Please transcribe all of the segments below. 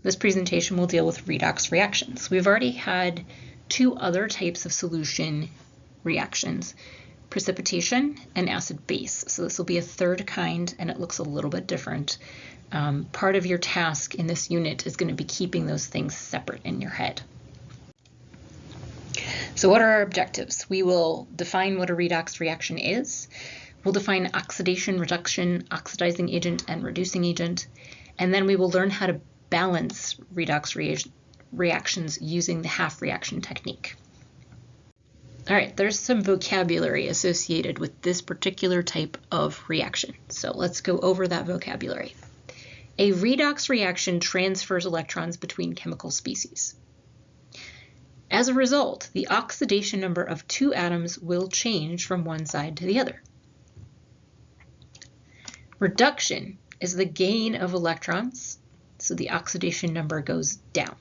This presentation will deal with redox reactions. We've already had two other types of solution reactions, precipitation and acid-base. So this will be a third kind, and it looks a little bit different. Part of your task in this unit is going to be keeping those things separate in your head. So what are our objectives? We will define what a redox reaction is. We'll define oxidation, reduction, oxidizing agent, and reducing agent. And then we will learn how to balance redox reactions using the half reaction technique. All right, there's some vocabulary associated with this particular type of reaction. So let's go over that vocabulary. A redox reaction transfers electrons between chemical species. As a result, the oxidation number of two atoms will change from one side to the other. Reduction is the gain of electrons, so the oxidation number goes down.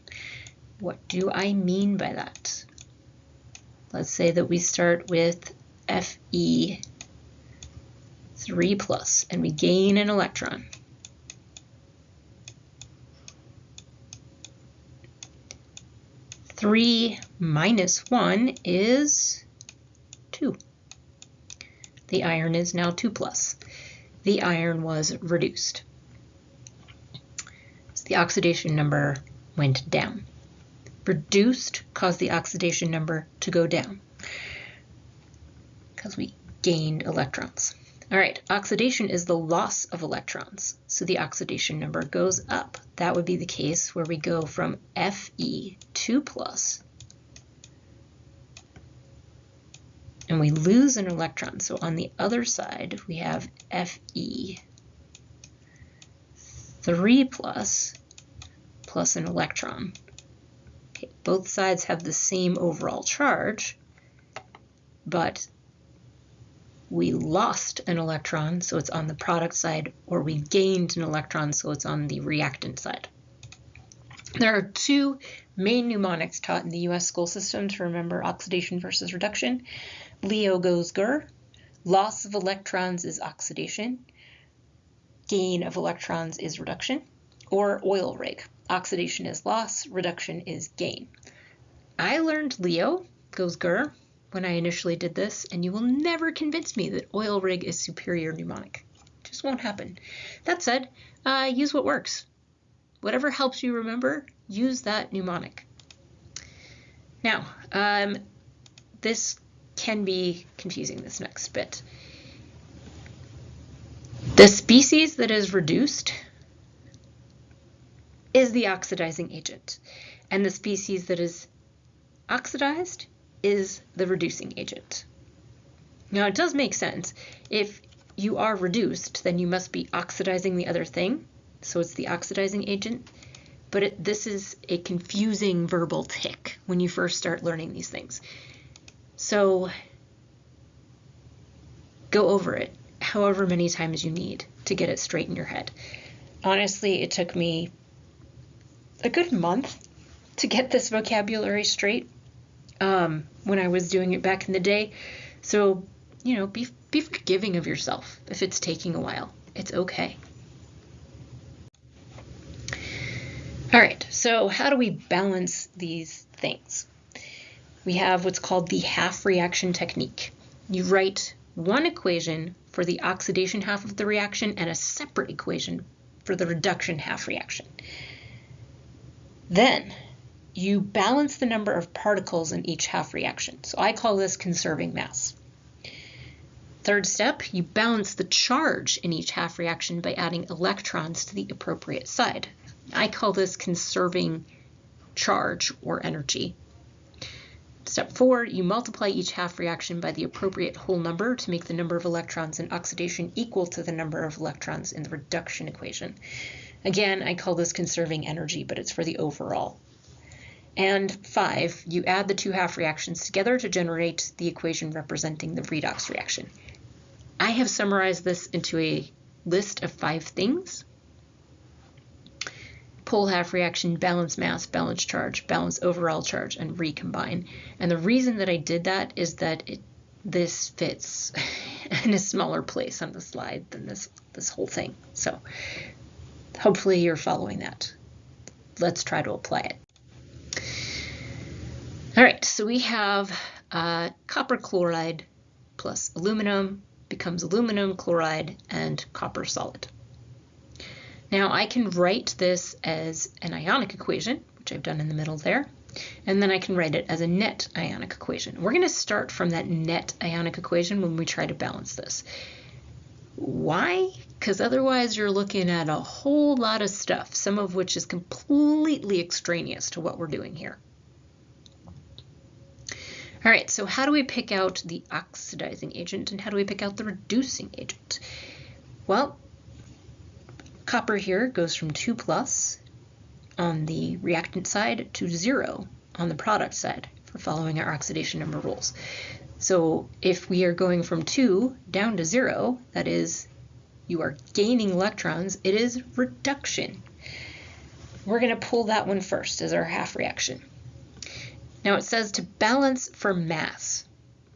What do I mean by that? Let's say that we start with Fe3+, and we gain an electron. Three minus 1 is 2. The iron is now 2+. The iron was reduced. So the oxidation number went down. Reduced caused the oxidation number to go down because we gained electrons. All right, oxidation is the loss of electrons, so the oxidation number goes up. That would be the case where we go from Fe2+, and we lose an electron. So on the other side, we have Fe3+ plus an electron. Okay, both sides have the same overall charge, but we lost an electron, so it's on the product side, or we gained an electron, so it's on the reactant side. There are two main mnemonics taught in the US school system to remember oxidation versus reduction. Leo goes GR. Loss of electrons is oxidation. Gain of electrons is reduction. Or oil rig. Oxidation is loss, reduction is gain. I learned Leo goes GR when I initially did this, and you will never convince me that oil rig is superior mnemonic. It just won't happen. That said, use what works. Whatever helps you remember, use that mnemonic. Now, this can be confusing, this next bit. The species that is reduced is the oxidizing agent, and the species that is oxidized is the reducing agent. Now, it does make sense. If you are reduced, then you must be oxidizing the other thing, so it's the oxidizing agent. But this is a confusing verbal tick when you first start learning these things. So go over it however many times you need to get it straight in your head. Honestly, it took me a good month to get this vocabulary straight when I was doing it back in the day. So, you know, be forgiving of yourself if it's taking a while. It's okay. All right, so how do we balance these things? We have what's called the half reaction technique. You write one equation for the oxidation half of the reaction and a separate equation for the reduction half reaction. Then you balance the number of particles in each half reaction. So I call this conserving mass. Third step, you balance the charge in each half reaction by adding electrons to the appropriate side. I call this conserving charge or energy. Step 4, you multiply each half reaction by the appropriate whole number to make the number of electrons in oxidation equal to the number of electrons in the reduction equation. Again, I call this conserving energy, but it's for the overall. And 5, you add the two half reactions together to generate the equation representing the redox reaction. I have summarized this into a list of 5 things. Pole half reaction, balance mass, balance charge, balance overall charge, and recombine. And the reason that I did that is that this fits in a smaller place on the slide than this whole thing. So hopefully you're following that. let's try to apply it. All right, so we have copper chloride plus aluminum becomes aluminum chloride and copper solid. Now I can write this as an ionic equation, which I've done in the middle there, and then I can write it as a net ionic equation. We're going to start from that net ionic equation when we try to balance this. Why? Because otherwise you're looking at a whole lot of stuff, some of which is completely extraneous to what we're doing here. All right, so how do we pick out the oxidizing agent and how do we pick out the reducing agent? Well, copper here goes from 2+ on the reactant side to 0 on the product side for following our oxidation number rules. So if we are going from 2 down to 0, that is, you are gaining electrons, it is reduction. We're going to pull that one first as our half reaction. Now it says to balance for mass.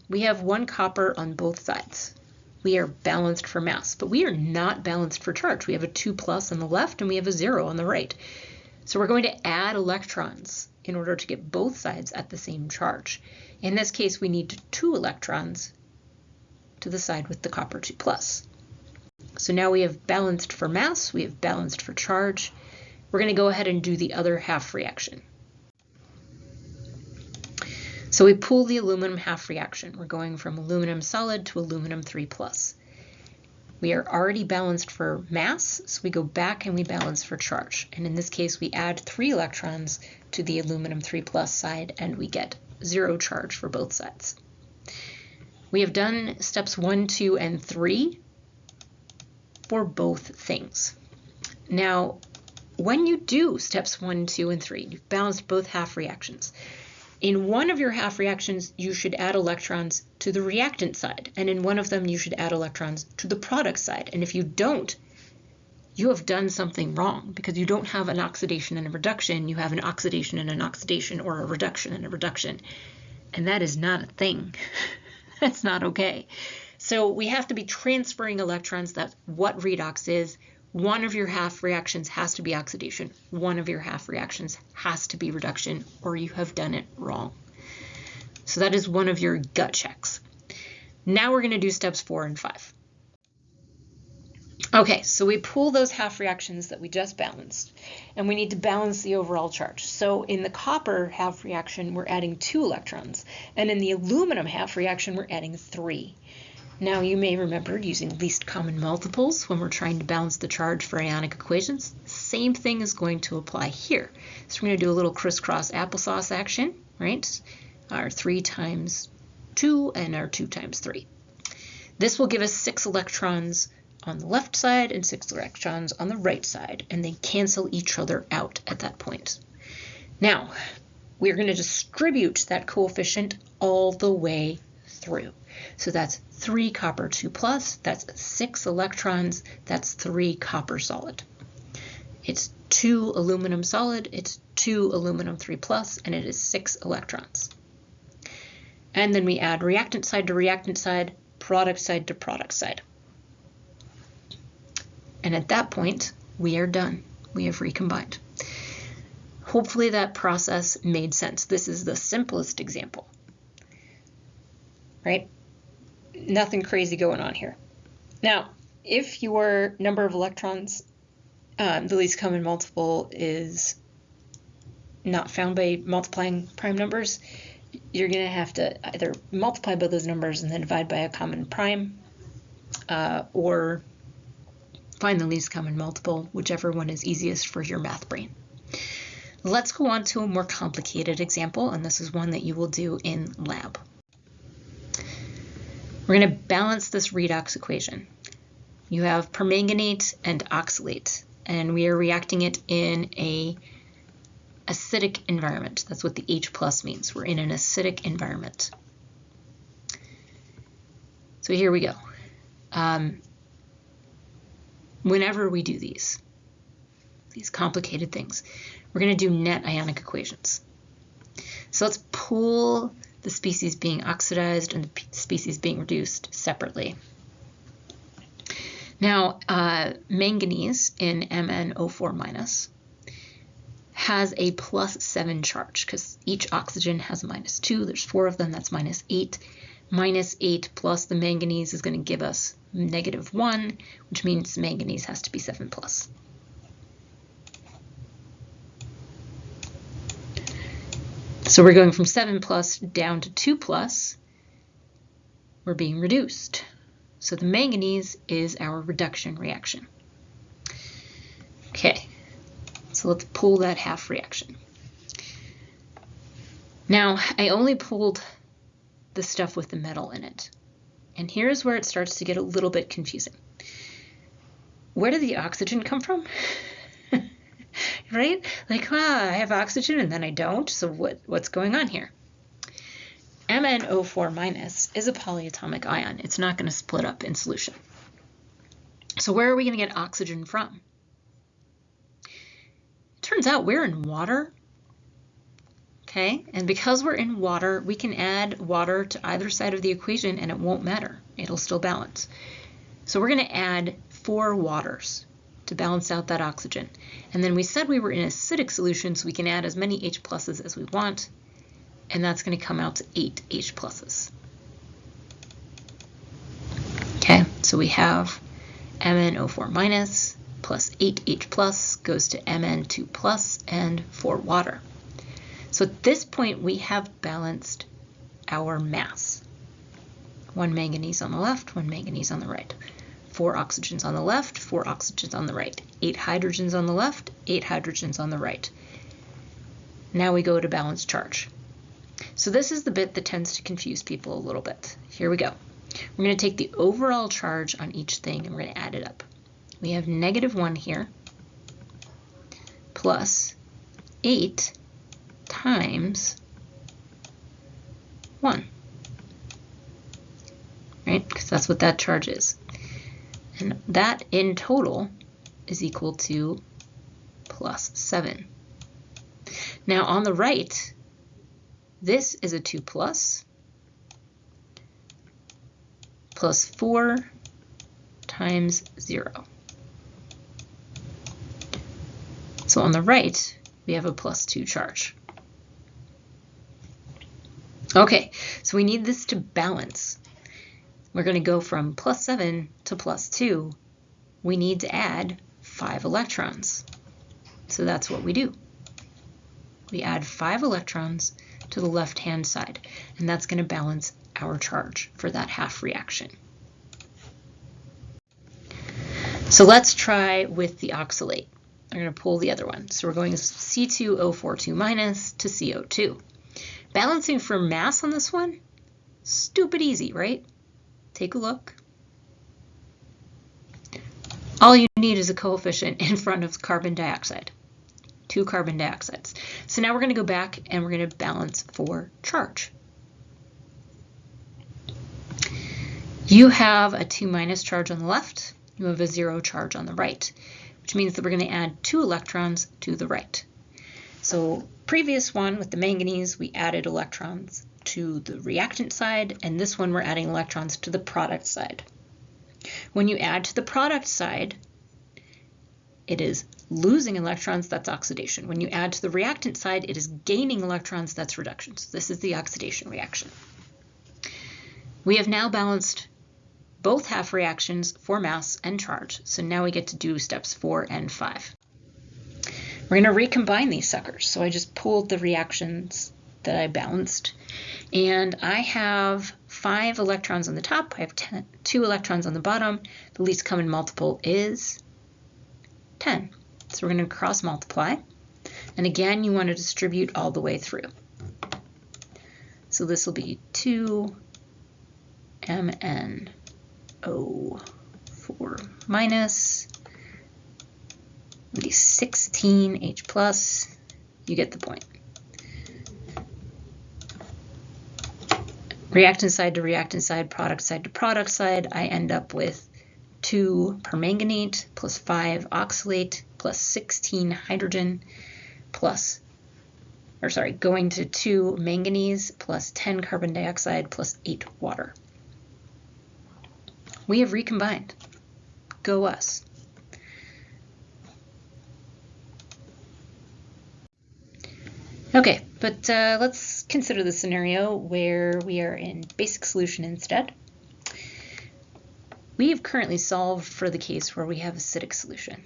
We have 1 copper on both sides. We are balanced for mass, but we are not balanced for charge. We have a 2+ on the left and we have a 0 on the right. So we're going to add electrons in order to get both sides at the same charge. In this case, we need 2 electrons to the side with the copper 2+. So now we have balanced for mass, we have balanced for charge. We're going to go ahead and do the other half reaction. So we pull the aluminum half reaction. We're going from aluminum solid to aluminum 3+. We are already balanced for mass, so we go back and we balance for charge. And in this case, we add 3 electrons to the aluminum 3+ side and we get 0 charge for both sides. We have done steps 1, 2, and 3 for both things. Now, when you do steps 1, 2, and 3, you've balanced both half reactions. In one of your half reactions, you should add electrons to the reactant side, and in one of them, you should add electrons to the product side. And if you don't, you have done something wrong because you don't have an oxidation and a reduction. You have an oxidation and an oxidation, or a reduction and a reduction. And that is not a thing. That's not okay. So we have to be transferring electrons. That's what redox is. One of your half reactions has to be oxidation. One of your half reactions has to be reduction, or you have done it wrong. So that is one of your gut checks. Now we're going to do steps 4 and 5. Okay, so we pull those half reactions that we just balanced, and we need to balance the overall charge. So in the copper half reaction, we're adding 2 electrons, and in the aluminum half reaction, we're adding 3. Now you may remember using least common multiples when we're trying to balance the charge for ionic equations. Same thing is going to apply here. So we're going to do a little crisscross applesauce action, right? Our 3 times 2 and our 2 times 3. This will give us 6 electrons on the left side and 6 electrons on the right side, and they cancel each other out at that point. Now, we're going to distribute that coefficient all the way through. So that's 3 copper 2+, that's 6 electrons, that's 3 copper solid. It's 2 aluminum solid, it's 2 aluminum 3+, and it is 6 electrons. And then we add reactant side to reactant side, product side to product side. And at that point, we are done. We have recombined. Hopefully that process made sense. This is the simplest example, right? Nothing crazy going on here. Now, if your number of electrons, the least common multiple, is not found by multiplying prime numbers, you're going to have to either multiply by those numbers and then divide by a common prime, or find the least common multiple, whichever one is easiest for your math brain. Let's go on to a more complicated example, and this is one that you will do in lab. We're going to balance this redox equation. You have permanganate and oxalate, and we are reacting it in an acidic environment. That's what the H+ means. We're in an acidic environment. So here we go. Whenever we do these complicated things, we're going to do net ionic equations. So let's pull the species being oxidized and the species being reduced separately. Now, manganese in MnO4- has a +7 charge because each oxygen has a -2. There's 4 of them, that's -8. -8 plus the manganese is going to give us -1, which means manganese has to be 7+. So we're going from 7+ down to 2+. We're being reduced. So the manganese is our reduction reaction. Okay, so let's pull that half reaction. Now, I only pulled the stuff with the metal in it. And here's where it starts to get a little bit confusing. Where did the oxygen come from? Right? Like, I have oxygen and then I don't, so what's going on here? MnO4- is a polyatomic ion. It's not going to split up in solution. So where are we going to get oxygen from? It turns out we're in water. Okay, and because we're in water, we can add water to either side of the equation and it won't matter. It'll still balance. So we're going to add 4 waters to balance out that oxygen. And then we said we were in acidic solution, so we can add as many H pluses as we want, and that's going to come out to 8 H pluses. Okay, so we have MnO4- plus 8 H plus goes to Mn2+ and 4 water. So at this point, we have balanced our mass. 1 manganese on the left, 1 manganese on the right. 4 oxygens on the left, 4 oxygens on the right. 8 hydrogens on the left, 8 hydrogens on the right. Now we go to balanced charge. So this is the bit that tends to confuse people a little bit. Here we go. We're going to take the overall charge on each thing and we're going to add it up. We have -1 here plus 8 times 1, right? Because that's what that charge is. And that in total is equal to +7. Now on the right, this is a 2+ plus 4 times 0. So on the right, we have a +2 charge. Okay, so we need this to balance. We're going to go from +7 to +2. We need to add 5 electrons. So that's what we do. We add 5 electrons to the left-hand side, and that's going to balance our charge for that half reaction. So let's try with the oxalate. I'm going to pull the other one. So we're going C2O42- to CO2. Balancing for mass on this one, stupid easy, right? Take a look. All you need is a coefficient in front of carbon dioxide. 2 carbon dioxides. So now we're going to go back and we're going to balance for charge. You have a 2- charge on the left. You have a 0 charge on the right, which means that we're going to add 2 electrons to the right. So previous one with the manganese, we added electrons to the reactant side, and this one we're adding electrons to the product side. When you add to the product side, it is losing electrons, that's oxidation. When you add to the reactant side, it is gaining electrons, that's reduction. So this is the oxidation reaction. We have now balanced both half reactions for mass and charge. So now we get to do steps 4 and 5. We're going to recombine these suckers. So I just pulled the reactions that I balanced, and I have 5 electrons on the top. I have 2 electrons on the bottom. The least common multiple is 10. So we're going to cross multiply. And again, you want to distribute all the way through. So this will be 2 MnO4-, it'll be 16 H+. You get the point. Reactant side to reactant side, product side to product side, I end up with 2 permanganate plus 5 oxalate plus 16 hydrogen plus, going to 2 manganese plus 10 carbon dioxide plus 8 water. We have recombined. Go us. Okay, but let's consider the scenario where we are in basic solution instead. We have currently solved for the case where we have acidic solution.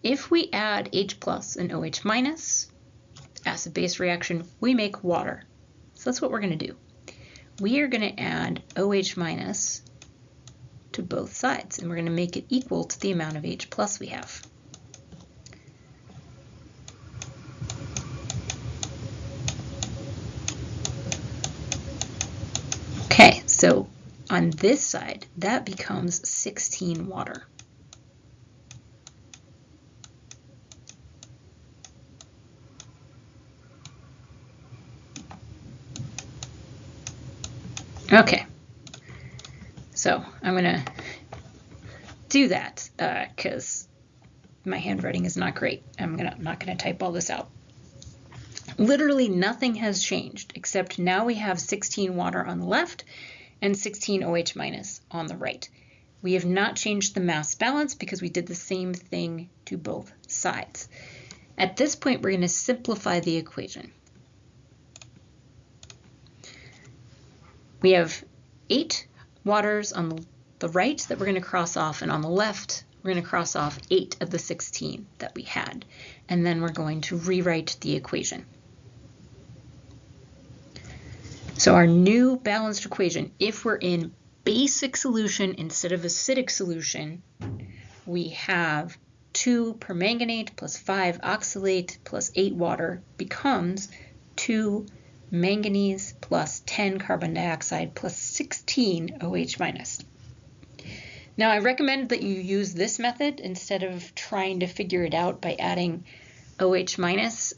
If we add H plus and OH minus, acid-base reaction, we make water. So that's what we're going to do. We are going to add OH minus to both sides, and we're going to make it equal to the amount of H plus we have. Okay, so on this side, that becomes 16 water. Okay, so I'm going to do that because my handwriting is not great. I'm not going to type all this out. Literally nothing has changed except now we have 16 water on the left and 16 OH minus on the right. We have not changed the mass balance because we did the same thing to both sides. At this point, we're going to simplify the equation. We have 8 waters on the right that we're going to cross off, and on the left, we're going to cross off 8 of the 16 that we had. And then we're going to rewrite the equation. So our new balanced equation, if we're in basic solution instead of acidic solution, we have 2 permanganate plus 5 oxalate plus 8 water becomes 2 manganese plus 10 carbon dioxide plus 16 OH minus. Now I recommend that you use this method instead of trying to figure it out by adding OH minus.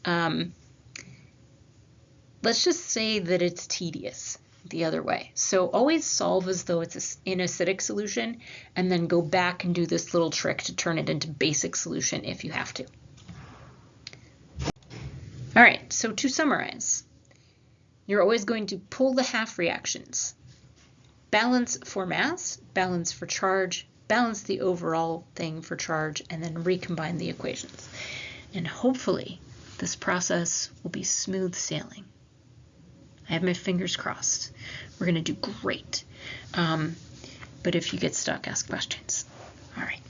Let's just say that it's tedious the other way. So always solve as though it's in acidic solution and then go back and do this little trick to turn it into basic solution if you have to. All right, so to summarize, you're always going to pull the half reactions. Balance for mass, balance for charge, balance the overall thing for charge, and then recombine the equations. And hopefully this process will be smooth sailing. I have my fingers crossed. We're going to do great. But if you get stuck, ask questions. All right.